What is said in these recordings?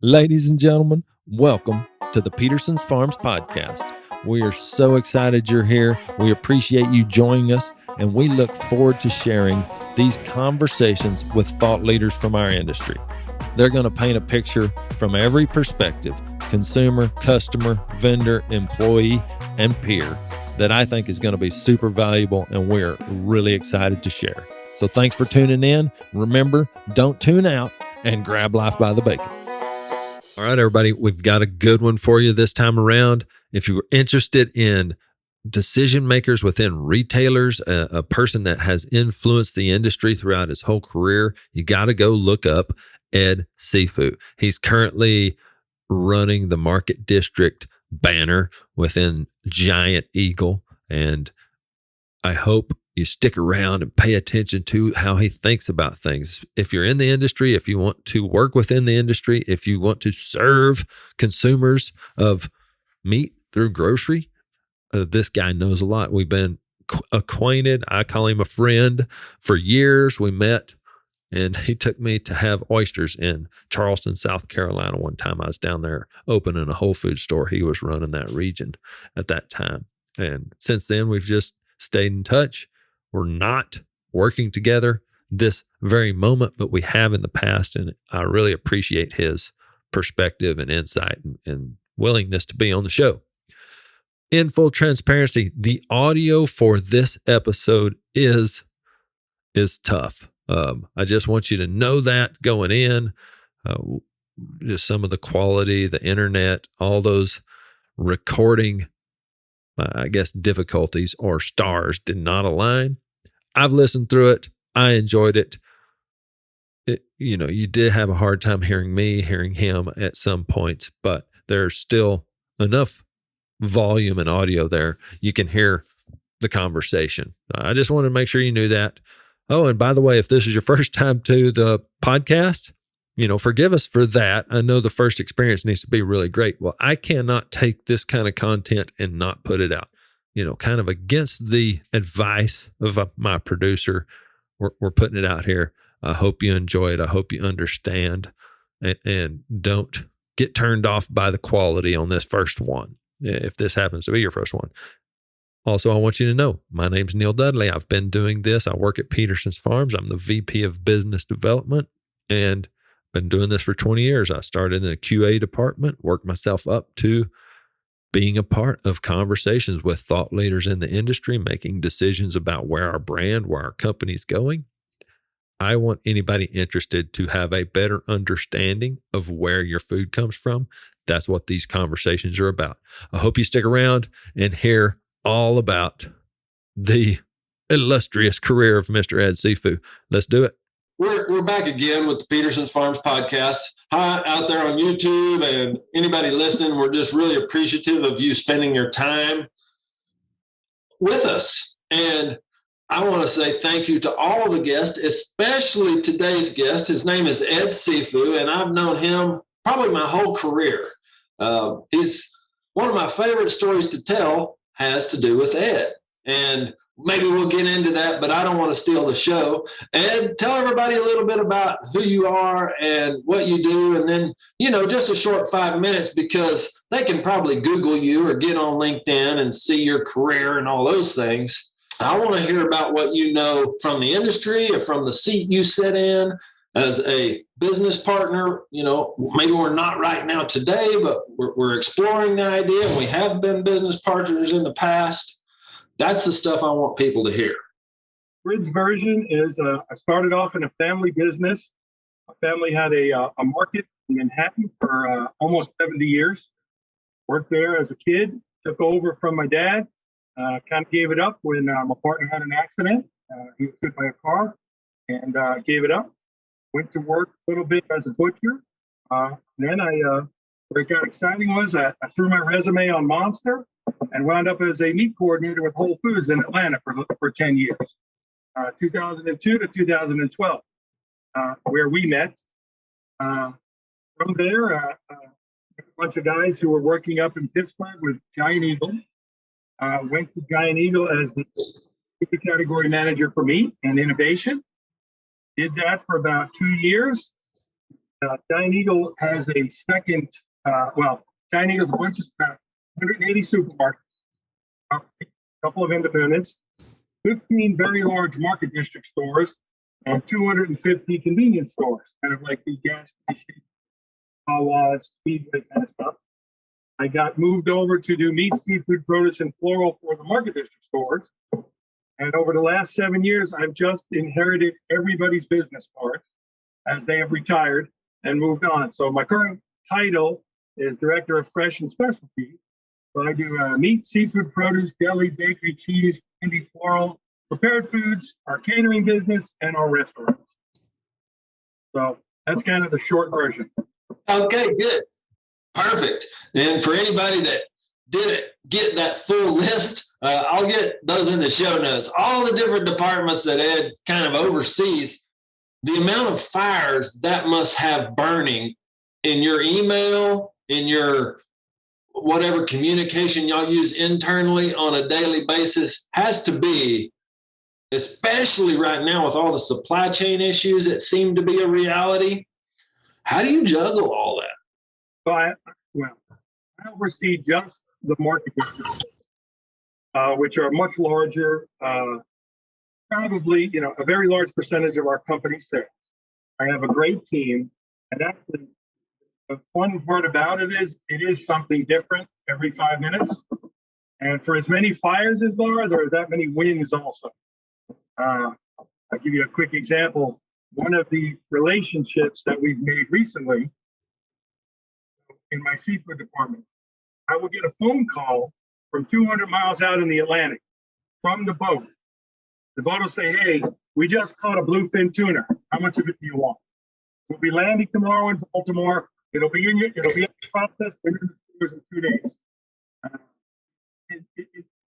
Ladies and gentlemen, welcome to the Peterson's Farms Podcast. We are so excited you're here. We appreciate you joining us, and we look forward to sharing these conversations with thought leaders from our industry. They're going to paint a picture from every perspective, consumer, customer, vendor, employee, and peer, that I think is going to be super valuable, and we're really excited to share. So thanks for tuning in. Remember, don't tune out and grab life by the bacon. All right, everybody, we've got a good one for you this time around. If you're interested in decision makers within retailers, a person that has influenced the industry throughout his whole career, you got to go look up Ed Cifu. He's currently running the Market District banner within Giant Eagle, and I hope you stick around and pay attention to how he thinks about things. If you're in the industry, if you want to work within the industry, if you want to serve consumers of meat through grocery, this guy knows a lot. We've been acquainted. I call him a friend for years. We met, and he took me to have oysters in Charleston, South Carolina. One time I was down there opening a Whole Foods store. He was running that region at that time. And since then, we've just stayed in touch. We're not working together this very moment, but we have in the past, and I really appreciate his perspective and insight and willingness to be on the show. In full transparency, the audio for this episode is tough. I just want you to know that going in, just some of the quality, the internet, all those recording, difficulties or stars did not align. I've listened through it. I enjoyed it. You did have a hard time hearing me, hearing him at some points, but there's still enough volume and audio there. You can hear the conversation. I just wanted to make sure you knew that. Oh, and by the way, if this is your first time to the podcast, forgive us for that. I know the first experience needs to be really great. Well, I cannot take this kind of content and not put it out. Kind of against the advice of my producer, we're putting it out here. I hope you enjoy it. I hope you understand and don't get turned off by the quality on this first one, if this happens to be your first one. Also, I want you to know, my name's Neil Dudley. I've been doing this. I work at Peterson's Farms. I'm the VP of Business Development, and been doing this for 20 years. I started in the QA department, worked myself up to being a part of conversations with thought leaders in the industry, making decisions about where our brand, where our company's going. I want anybody interested to have a better understanding of where your food comes from. That's what these conversations are about. I hope you stick around and hear all about the illustrious career of Mr. Ed Cifu. Let's do it. We're back again with the Peterson's Farms Podcast. Hi, out there on YouTube and anybody listening. We're just really appreciative of you spending your time with us. And I want to say thank you to all the guests, especially today's guest. His name is Ed Cifu, and I've known him probably my whole career. He's one of my favorite stories to tell has to do with Ed. And maybe we'll get into that, but I don't want to steal the show. Ed, tell everybody a little bit about who you are and what you do. And then, just a short 5 minutes, because they can probably Google you or get on LinkedIn and see your career and all those things. I want to hear about what you know from the industry and from the seat you sit in as a business partner. Maybe we're not right now today, but we're exploring the idea, and we have been business partners in the past. That's the stuff I want people to hear. Bridge version is I started off in a family business. My family had a market in Manhattan for almost 70 years. Worked there as a kid, took over from my dad, kind of gave it up when my partner had an accident. He was hit by a car and gave it up. Went to work a little bit as a butcher. Then where it got exciting was I threw my resume on Monster and wound up as a meat coordinator with Whole Foods in Atlanta for 10 years, 2002 to 2012, where we met. From there, a bunch of guys who were working up in Pittsburgh with Giant Eagle. Went to Giant Eagle as the category manager for meat and innovation. Did that for about 2 years. Giant Eagle has a second, Giant Eagle's a bunch of 180 supermarkets, a couple of independents, 15 very large market district stores, and 250 convenience stores, kind of like the gas station, Speedway kind of stuff. I got moved over to do meat, seafood, produce, and floral for the market district stores. And over the last 7 years, I've just inherited everybody's business parts as they have retired and moved on. So my current title is Director of Fresh and Specialty. So I do meat, seafood, produce, deli, bakery, cheese, candy, floral, prepared foods, our catering business, and our restaurants. So that's kind of the short version. Okay, good. Perfect. And for anybody that didn't get that full list, I'll get those in the show notes. All the different departments that Ed kind of oversees, the amount of fires that must have burning in your email, in your whatever communication y'all use internally on a daily basis has to be, especially right now with all the supply chain issues that seem to be a reality. How do you juggle all that? I oversee just the market districts, which are much larger, probably, a very large percentage of our company's sales. I have a great team, and actually, the fun part about it is something different every 5 minutes. And for as many fires as there are that many wins also. I'll give you a quick example. One of the relationships that we've made recently in my seafood department, I will get a phone call from 200 miles out in the Atlantic from the boat. The boat will say, "Hey, we just caught a bluefin tuna. How much of it do you want?" We'll be landing tomorrow in Baltimore. It'll be in the process in 2 days.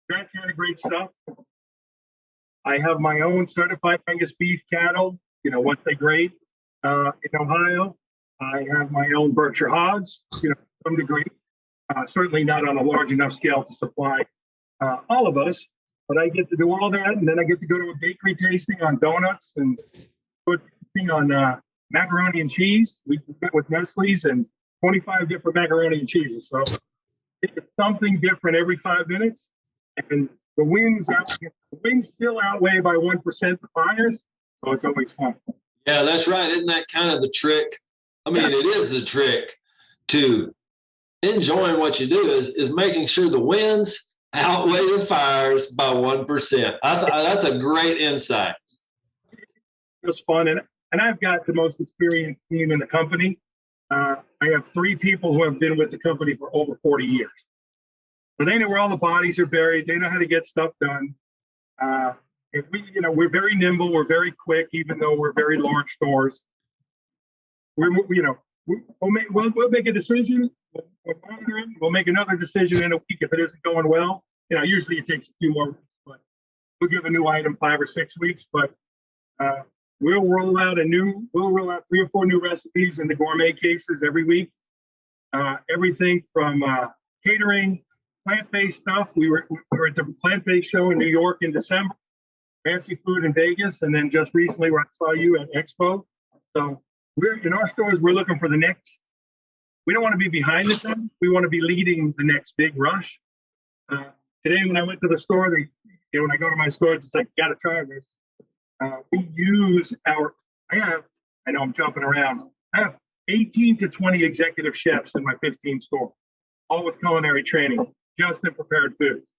That kind of great stuff. I have my own certified Angus beef cattle, what they grade in Ohio. I have my own Berkshire hogs, some degree. Certainly not on a large enough scale to supply all of us, but I get to do all that, and then I get to go to a bakery tasting on donuts and on macaroni and cheese. We met with Nestle's and 25 different macaroni and cheeses. So it's something different every 5 minutes, and the wins still outweigh by 1% the fires, so it's always fun. Yeah, that's right. Isn't that kind of the trick? I mean, it is the trick to enjoying what you do is making sure the wins outweigh the fires by 1%. That's a great insight. It's fun, and I've got the most experienced team in the company. I have 3 people who have been with the company for over 40 years. So they know where all the bodies are buried. They know how to get stuff done. We're very nimble. We're very quick, even though we're very large stores. We'll make a decision. We'll monitor it. We'll make another decision in a week if it isn't going well. Usually it takes a few more weeks, but we'll give a new item 5 or 6 weeks. But we'll roll out 3 or 4 new recipes in the gourmet cases every week. Everything from catering, plant-based stuff. We were at the plant-based show in New York in December, fancy food in Vegas, and then just recently where I saw you at Expo. So we're in our stores. We're looking for the next. We don't want to be behind the trend. We want to be leading the next big rush. Today, when I went to the store, when I go to my stores, it's like, got to try this. We use I know I'm jumping around. I have 18 to 20 executive chefs in my 15 stores, all with culinary training, just in prepared foods.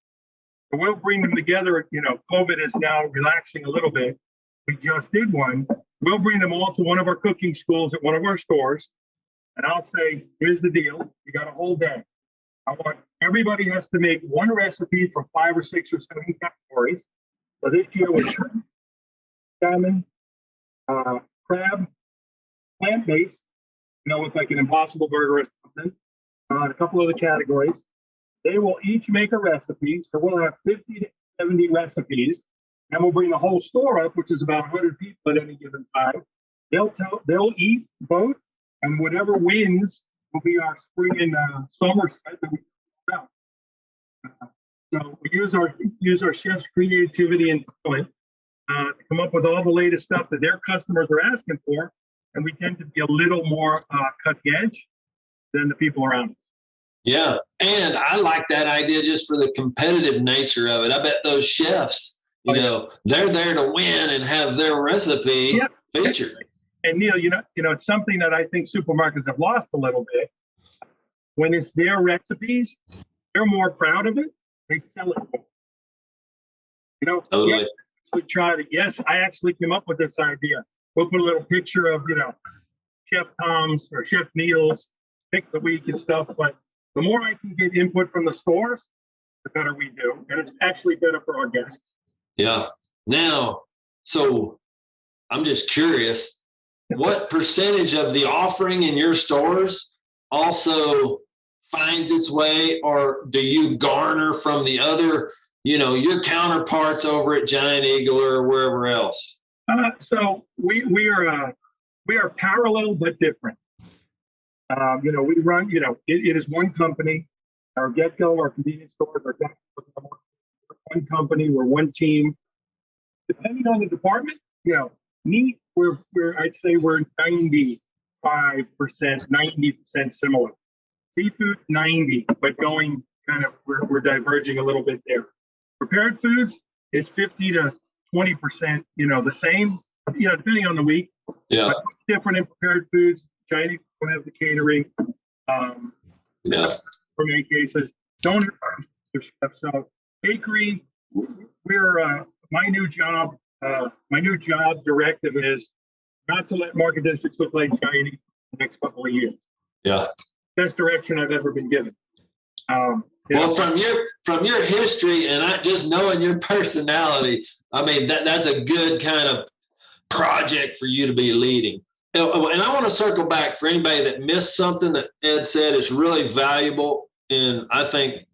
And we'll bring them together. COVID is now relaxing a little bit. We just did one. We'll bring them all to one of our cooking schools at one of our stores. And I'll say, here's the deal. You got a whole day. Everybody has to make one recipe from 5 or 6 or 7 categories. So this year was shrimp, salmon, crab, plant-based, with like an Impossible Burger or something, a couple other categories. They will each make a recipe. So we'll have 50 to 70 recipes, and we'll bring the whole store up, which is about 100 people at any given time. They'll eat, vote, and whatever wins will be our spring and summer set that we talk about. So we use our chefs' creativity and talent to come up with all the latest stuff that their customers are asking for, and we tend to be a little more cutting edge than the people around us. Yeah. And I like that idea just for the competitive nature of it. I bet those chefs, they're there to win and have their recipe featured. And Neil, it's something that I think supermarkets have lost a little bit. When it's their recipes, they're more proud of it. They sell it more. Totally. Yes, we tried it. Yes, I actually came up with this idea. We'll put a little picture of, Chef Tom's or Chef Neil's pick of the week and stuff. But the more I can get input from the stores, the better we do. And it's actually better for our guests. Yeah. Now, so I'm just curious, what percentage of the offering in your stores also finds its way, or do you garner from the other, your counterparts over at Giant Eagle or wherever else? So we are parallel but different. We run, it is one company. Our Get-Go, our convenience stores, our one company, we're one team. Depending on the department, meat, I'd say we're 95%, 90% similar. Seafood, 90, but going kind of, we're diverging a little bit there. Prepared foods is 50 to 20%, the same, depending on the week. Yeah. But it's different in prepared foods. Chinese don't have the catering. For many cases, don't have the chef. So bakery, we're my new job directive is not to let market districts look like Giant Eagle the next couple of years. Yeah. Best direction I've ever been given. Well, from your history and just knowing your personality, I mean that's a good kind of project for you to be leading. And I want to circle back for anybody that missed something that Ed said is really valuable, and I think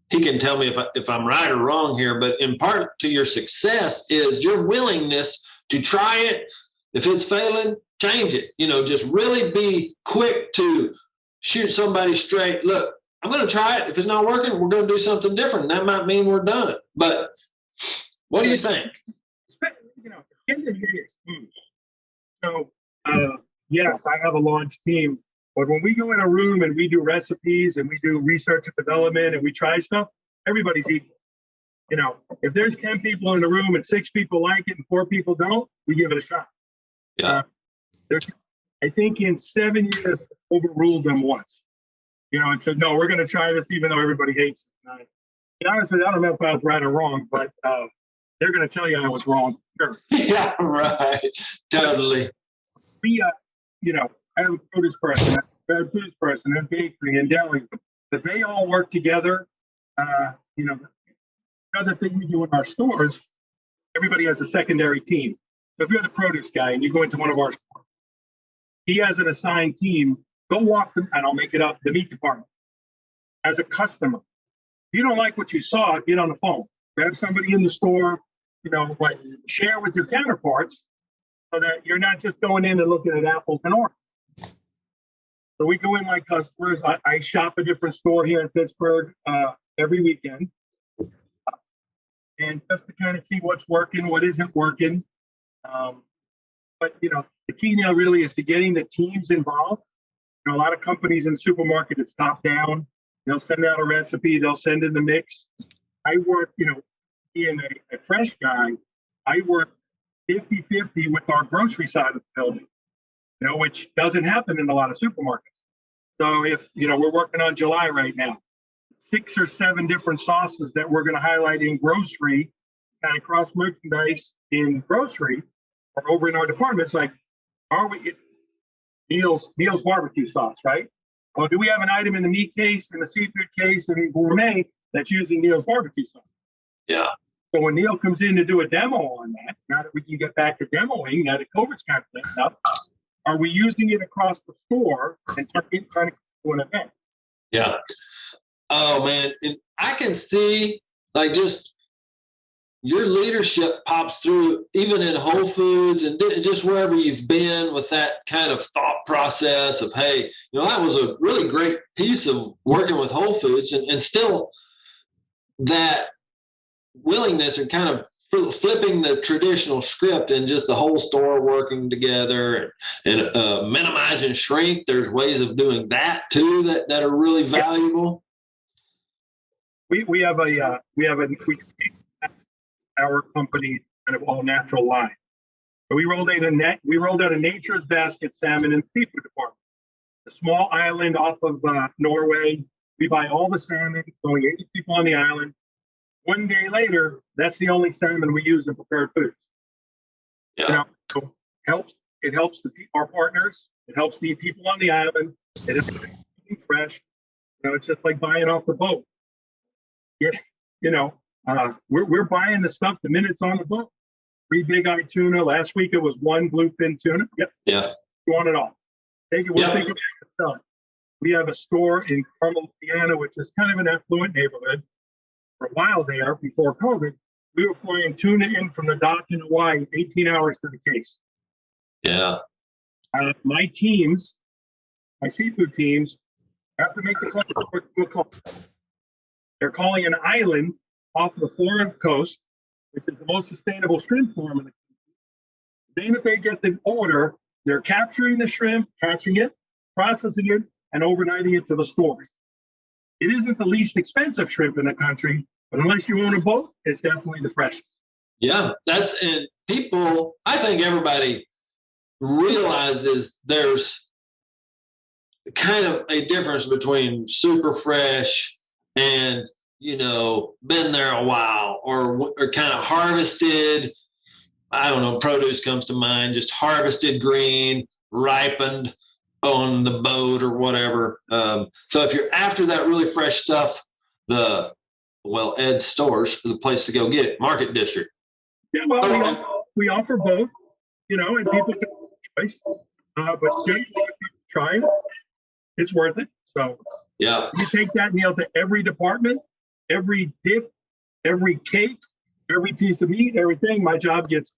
he can tell me if I'm right or wrong here. But in part to your success is your willingness to try it. If it's failing, change it. Just really be quick to shoot somebody straight. Look, I'm going to try it. If it's not working, we're going to do something different. That might mean we're done. But what do you think? So, yes, I have a large team. But when we go in a room and we do recipes and we do research and development and we try stuff, everybody's equal. If there's 10 people in the room and 6 people like it and 4 people don't, we give it a shot. Yeah. I think in 7 years, overruled them once. And said, no, we're going to try this even though everybody hates it. And to be honest with you, I don't know if I was right or wrong, but they're going to tell you I was wrong. Sure. Yeah, right. Totally. We, I have a produce person, I have a foods person, and bakery and deli, but they all work together. The other thing we do in our stores, everybody has a secondary team. So if you're the produce guy and you go into one of our stores, he has an assigned team. Go walk them, and I'll make it up, the meat department. As a customer, if you don't like what you saw, get on the phone. Grab somebody in the store, share with your counterparts so that you're not just going in and looking at apples and oranges. So we go in like customers. I shop a different store here in Pittsburgh every weekend. And just to kind of see what's working, what isn't working. But, the key now really is to getting the teams involved. A lot of companies in supermarket, it's top down. They'll send out a recipe. They'll send in the mix. I work, being a fresh guy, I work 50-50 with our grocery side of the building, which doesn't happen in a lot of supermarkets. So if, we're working on July right now, 6 or 7 different sauces that we're going to highlight in grocery, kind of cross merchandise in grocery or over in our departments, like, are we Neil's barbecue sauce, right? Well, do we have an item in the meat case, in the seafood case, and in gourmet that's using Neil's barbecue sauce? Yeah. So when Neil comes in to do a demo on that, now that we can get back to demoing, now that COVID's kind of cleaned up, are we using it across the store and trying to do an event? Yeah. Oh, man. And I can see, just your leadership pops through even in Whole Foods and just wherever you've been with that kind of thought process of, hey, that was a really great piece of working with Whole Foods and still that willingness and kind of flipping the traditional script and just the whole store working together and minimizing shrink. There's ways of doing that too that are really valuable. We have our company kind of all natural line. So we rolled out a Nature's Basket salmon and seafood department. A small island off of Norway. We buy all the salmon, only 80 people on the island. One day later, that's the only salmon we use in prepared foods. Yeah. You know, so it helps our partners. It helps the people on the island. It helps fresh. You know, it's just like buying off the boat. Yeah, you know, we're buying the stuff the minute it's on the boat. 3 big-eyed tuna. Last week it was 1 bluefin tuna. Yep. Yeah. You want it all. Take it. We'll take it to sell it. We have a store in Carmel, Indiana, which is kind of an affluent neighborhood. For a while there, before COVID, we were flying tuna in from the dock in Hawaii, 18 hours to the case. Yeah. My seafood teams, have to make the call. They're calling an island off the Florida coast, which is the most sustainable shrimp farm in the country. Then if they get the order, they're capturing the shrimp, catching it, processing it, and overnighting it to the stores. It isn't the least expensive shrimp in the country, but unless you own a boat, it's definitely the freshest. Yeah, and people, I think everybody realizes there's kind of a difference between super fresh and, you know, been there a while or kind of harvested. I don't know, produce comes to mind, just harvested green, ripened on the boat or whatever. So if you're after that really fresh stuff, Ed's stores are the place to go get it. Market District. Yeah, well, we offer both, you know, and people can choice. But try it. It's worth it. So yeah, you take that, Neil, to every department, every dip, every cake, every piece of meat, everything. My job gets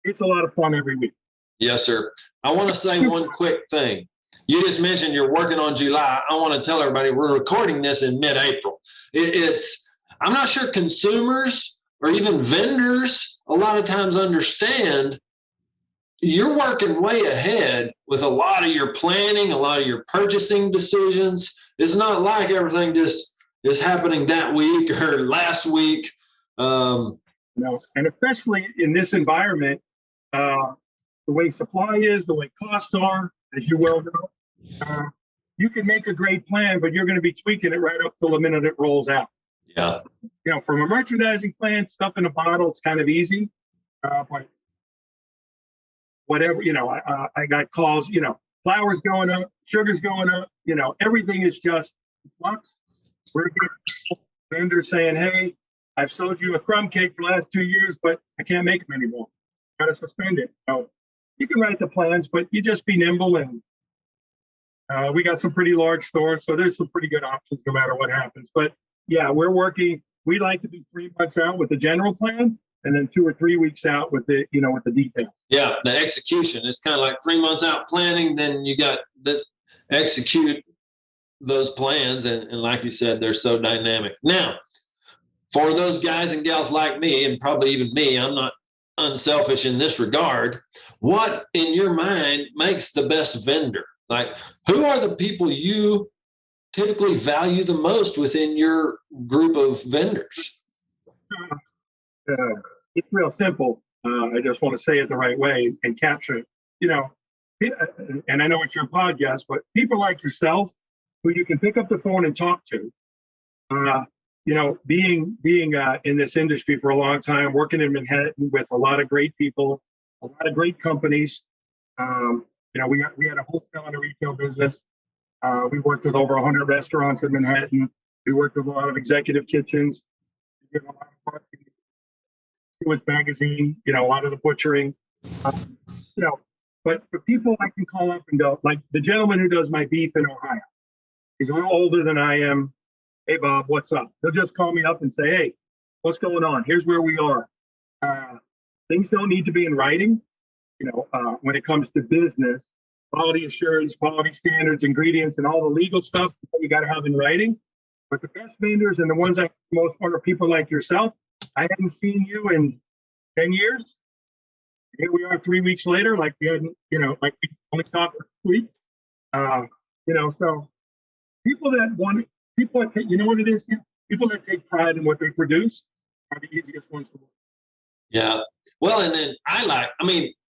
it's a lot of fun every week. Yes, sir. I want to say one quick thing. You just mentioned you're working on July. I want to tell everybody we're recording this in mid-April. I'm not sure consumers or even vendors a lot of times understand you're working way ahead with a lot of your planning, a lot of your purchasing decisions. It's not like everything just is happening that week or last week. No, and especially in this environment, the way supply is, the way costs are, as you well know, you can make a great plan, but you're going to be tweaking it right up till the minute it rolls out. Yeah. You know, from a merchandising plan, stuff in a bottle, it's kind of easy. But whatever, you know, I got calls, you know, flour's going up, sugar's going up, you know, everything is just flux. We're getting vendors saying, hey, I've sold you a crumb cake for the last 2 years, but I can't make them anymore. Got to suspend it. So you can write the plans, but you just be nimble. And we got some pretty large stores, so there's some pretty good options no matter what happens. But yeah, we're working. We like to be 3 months out with the general plan, and then 2 or 3 weeks out with the details. Yeah, the execution. It's kind of like 3 months out planning, then you got to execute those plans. And like you said, they're so dynamic. Now, for those guys and gals like me, and probably even me, I'm not unselfish in this regard. What in your mind makes the best vendor? Like, who are the people you typically value the most within your group of vendors? It's real simple. I just want to say it the right way and capture it. You know, and I know it's your podcast, but people like yourself who you can pick up the phone and talk to. You know, being in this industry for a long time, working in Manhattan with a lot of great people, a lot of great companies. You know, we had a wholesale and a retail business. We worked with over 100 restaurants in Manhattan. We worked with a lot of executive kitchens. We did a lot of marketing with magazine. You know, a lot of the butchering. You know, but for people I can call up and go, like the gentleman who does my beef in Ohio. He's a little older than I am. Hey, Bob, what's up? He'll just call me up and say, hey, what's going on? Here's where we are. Things don't need to be in writing. You know, when it comes to business, quality assurance, quality standards, ingredients, and all the legal stuff you got to have in writing. But the best vendors and the ones I most want are people like yourself. I hadn't seen you in 10 years. Here we are 3 weeks later, like we hadn't, like we only talked last week. So people that take, you know what it is? People that take pride in what they produce are the easiest ones to work. Yeah. Well, and then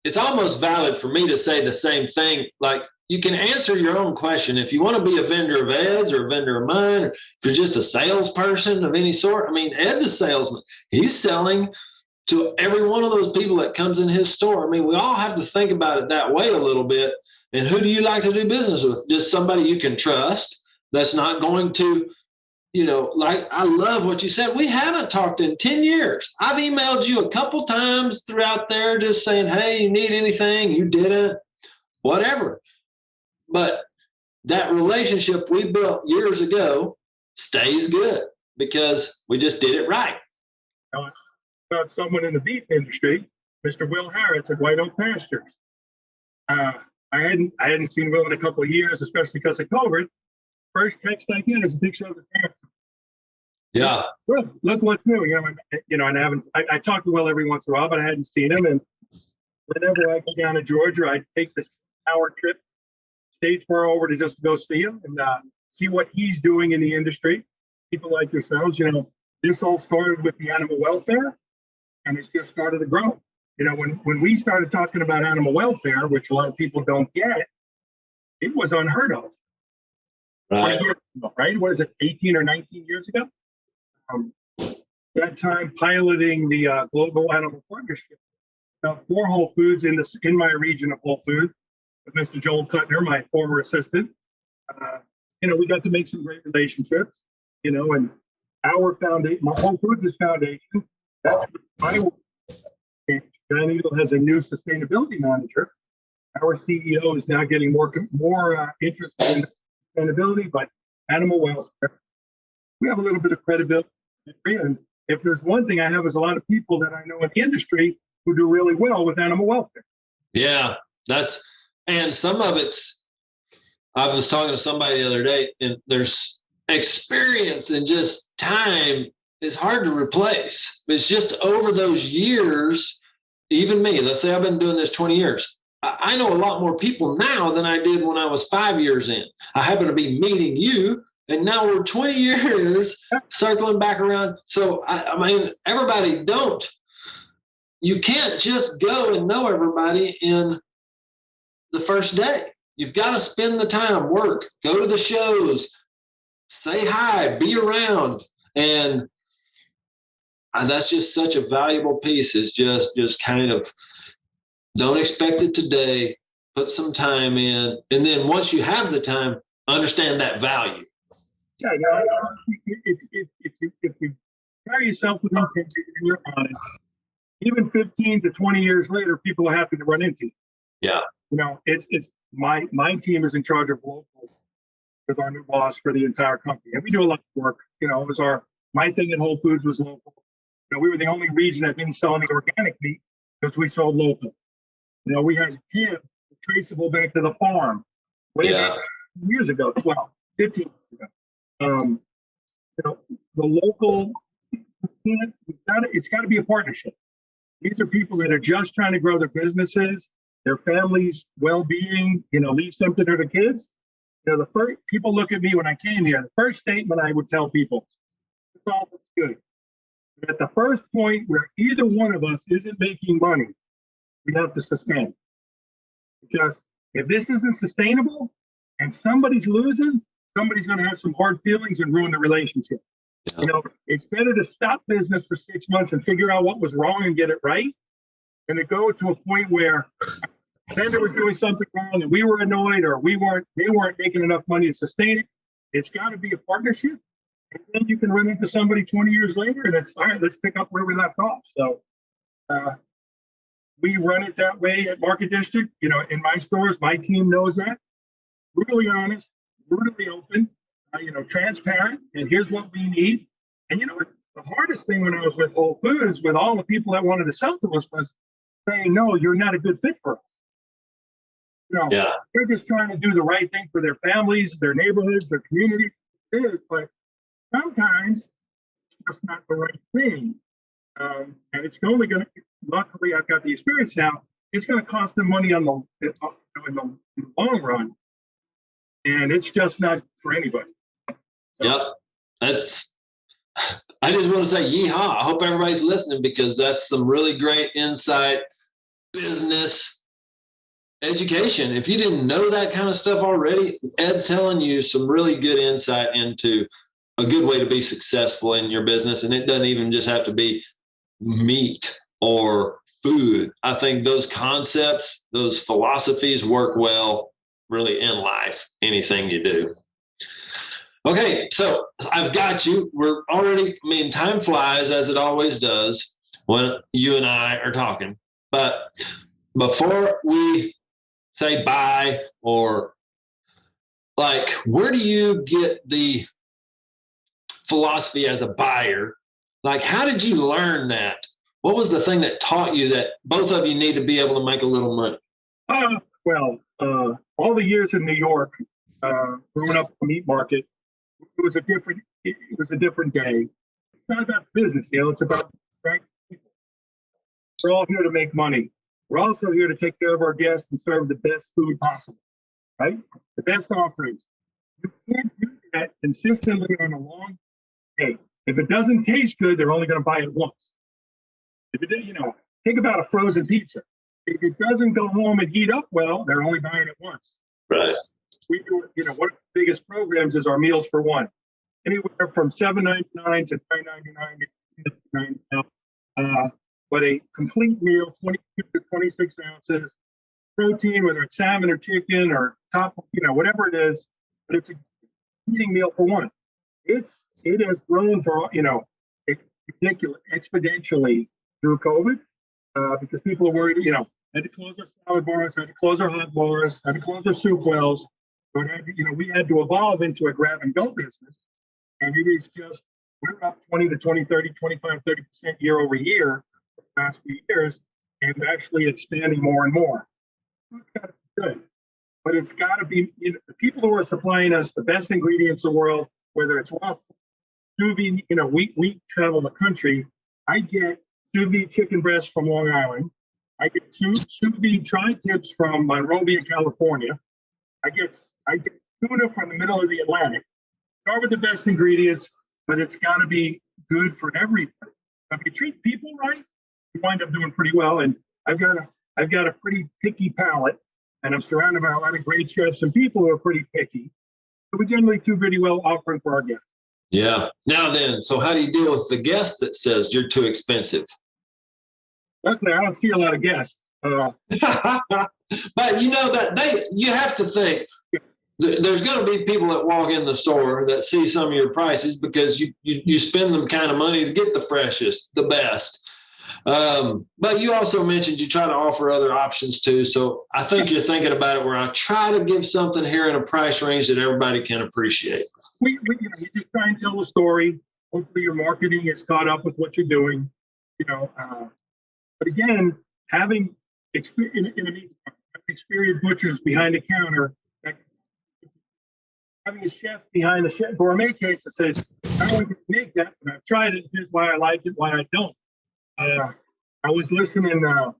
it's almost valid for me to say the same thing. Like, you can answer your own question. If you want to be a vendor of Ed's or a vendor of mine, or if you're just a salesperson of any sort, Ed's a salesman. He's selling to every one of those people that comes in his store. We all have to think about it that way a little bit. And who do you like to do business with? Just somebody you can trust that's not going to, like, I love what you said. We haven't talked in 10 years. I've emailed you a couple times throughout there just saying, hey, you need anything? You didn't, whatever. But that relationship we built years ago stays good because we just did it right. About someone in the beef industry, Mr. Will Harris at White Oak Pastures. I hadn't seen Will in a couple of years, especially because of COVID. First text I get is a picture of the pasture. Yeah. Look what's new. And I talk to Will every once in a while, but I hadn't seen him. And whenever I go down to Georgia, I take this hour trip Statesboro over to just go see him and see what he's doing in the industry. People like yourselves, this all started with the animal welfare, and it's just started to grow. When we started talking about animal welfare, which a lot of people don't get, it was unheard of. Right. 20 years ago, right? What is it, 18 or 19 years ago? That time piloting the Global Animal Partnership for Whole Foods in my region of Whole Foods with Mr. Joel Kuttner, my former assistant. We got to make some great relationships, and our foundation, my Whole Foods' foundation, that's my work. John Eagle has a new sustainability manager. Our CEO is now getting more interested in sustainability, but animal welfare. We have a little bit of credibility. And if there's one thing I have is a lot of people that I know in the industry who do really well with animal welfare. Yeah, and some of it's, I was talking to somebody the other day, and there's experience and just time is hard to replace. It's just over those years, even me, let's say I've been doing this 20 years. I know a lot more people now than I did when I was 5 years in. I happen to be meeting you, and now we're 20 years circling back around. So, everybody you can't just go and know everybody in the first day. You've got to spend the time, work, go to the shows, say hi, be around. And that's just such a valuable piece, is just kind of don't expect it today, put some time in. And then once you have the time, understand that value. Yeah, if you carry yourself with integrity and you're honest, even 15 to 20 years later, people are happy to run into you. Yeah. It's my team is in charge of local with our new boss for the entire company. And we do a lot of work. It was my thing at Whole Foods was local. We were the only region that didn't sell any organic meat because we sold local. We had him traceable back to the farm way back years ago, 12, 15 years ago. The local, it's got to be a partnership. These are people that are just trying to grow their businesses, their families' well-being, leave something to the kids. The first people look at me when I came here, the first statement I would tell people, it's all good. At the first point where either one of us isn't making money, we have to suspend. Because if this isn't sustainable and somebody's losing, somebody's going to have some hard feelings and ruin the relationship. Yeah. It's better to stop business for 6 months and figure out what was wrong and get it right than to go to a point where the vendor was doing something wrong and we were annoyed or they weren't making enough money to sustain it. It's got to be a partnership. And then you can run into somebody 20 years later and it's, all right, let's pick up where we left off. So we run it that way at Market District. In my stores, my team knows that. Brutally honest, brutally open, transparent, and here's what we need. And the hardest thing when I was with Whole Foods, with all the people that wanted to sell to us, was saying, no, you're not a good fit for us. They're just trying to do the right thing for their families, their neighborhoods, their community. It is, but sometimes it's just not the right thing. And it's only going to, luckily I've got the experience now, it's going to cost them money in the long run. And it's just not for anybody. So, yep. I just want to say yeehaw. I hope everybody's listening, because that's some really great insight, business education. If you didn't know that kind of stuff already, Ed's telling you some really good insight into a good way to be successful in your business. And it doesn't even just have to be meat or food. I think those concepts, those philosophies work well really in life, anything you do. Okay, so I've got you. We're already, time flies as it always does when you and I are talking. But before we say bye, or like, where do you get the philosophy as a buyer? Like, how did you learn that? What was the thing that taught you that both of you need to be able to make a little money? All the years in New York, growing up in the meat market, it was a different day. It's not about business, it's about right people. We're all here to make money. We're also here to take care of our guests and serve the best food possible, right? The best offerings. You can't do that consistently on a long day. If it doesn't taste good, they're only going to buy it once. If it, think about a frozen pizza. If it doesn't go home and heat up well, they're only buying it once. Right. We do, one of the biggest programs is our meals for one. Anywhere from $7.99 to $9.99. But a complete meal, 22 to 26 ounces, protein, whether it's salmon or chicken or whatever it is. But it's a eating meal for one. It has grown for ridiculous exponentially through COVID because people are worried. Had to close our salad bars, had to close our hot bars, had to close our soup wells. But we had to evolve into a grab and go business, and it is just we're up 20 to 20, 30, 25, 30% year over year for the past few years, and actually expanding more and more. It's got to be good, but it's got to be the people who are supplying us the best ingredients in the world, whether it's waffle, sous vide. We travel the country. I get sous vide chicken breast from Long Island. I get sous vide tri-tips from Monrovia, California. I get tuna from the middle of the Atlantic. Start with the best ingredients, but it's got to be good for everybody. If you treat people right, you wind up doing pretty well. And I've got a pretty picky palate, and I'm surrounded by a lot of great chefs and people who are pretty picky. So we generally do pretty well offering for our guests. Yeah. Now then, so how do you deal with the guest that says you're too expensive? Luckily, I don't see a lot of guests. But you have to think there's going to be people that walk in the store that see some of your prices because you spend them kind of money to get the freshest, the best. But you also mentioned you try to offer other options too. So I think you're thinking about it where I try to give something here in a price range that everybody can appreciate. We just try and tell a story. Hopefully your marketing is caught up with what you're doing. But again, having experienced butchers behind the counter, having a chef behind the gourmet case that says, I don't want to make that, but I've tried it. Here's why I like it, why I don't. I was listening to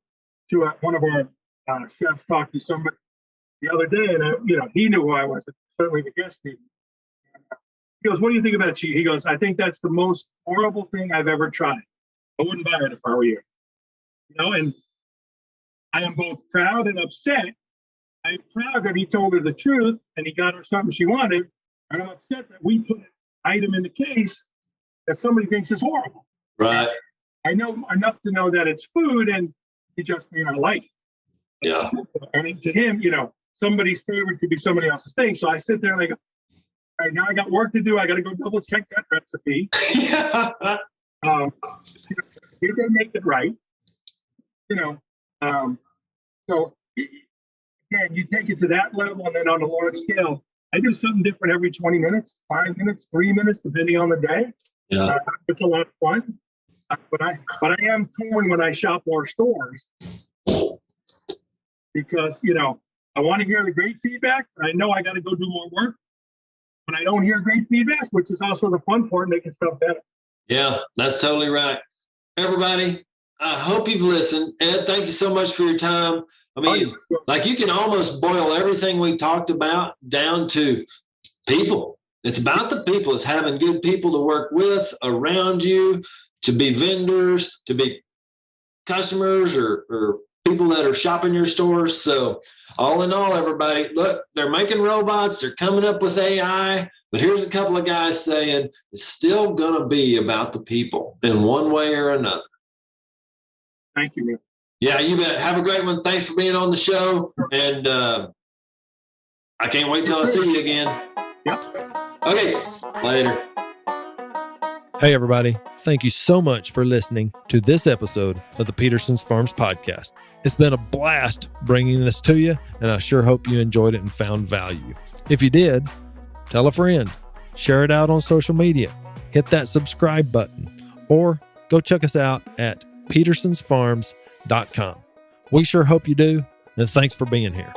one of our chefs talk to somebody the other day, and he knew who I was. Certainly the guest did. He goes, "What do you think about cheese?" He goes, "I think that's the most horrible thing I've ever tried. I wouldn't buy it if I were you." And I am both proud and upset. I'm proud that he told her the truth and he got her something she wanted. And I'm upset that we put an item in the case that somebody thinks is horrible. Right. I know enough to know that it's food and he just may not like it. Yeah. And to him, somebody's favorite could be somebody else's thing. So I sit there and I go, all right, now I got work to do. I got to go double check that recipe. Did they make it right? So again, you take it to that level, and then on a large scale, I do something different every 20 minutes, 5 minutes, 3 minutes, depending on the day. Yeah. It's a lot of fun. But I am torn when I shop our stores because, I want to hear the great feedback, but I know I got to go do more work. When I don't hear great feedback, which is also the fun part, making stuff better. Yeah, that's totally right. everybody, I hope you've listened. Ed, thank you so much for your time. I mean, like you can almost boil everything we talked about down to people. It's about the people. It's having good people to work with around you, to be vendors, to be customers or people that are shopping your stores. So all in all, everybody, look, they're making robots. They're coming up with AI. But here's a couple of guys saying it's still going to be about the people in one way or another. Thank you, man. Yeah, you bet. Have a great one. Thanks for being on the show. And I can't wait till I see you again. Yep. Okay, later. Hey, everybody. Thank you so much for listening to this episode of the Peterson's Farms Podcast. It's been a blast bringing this to you, and I sure hope you enjoyed it and found value. If you did, tell a friend, share it out on social media, hit that subscribe button, or go check us out at petersonsfarms.com. We sure hope you do, and thanks for being here.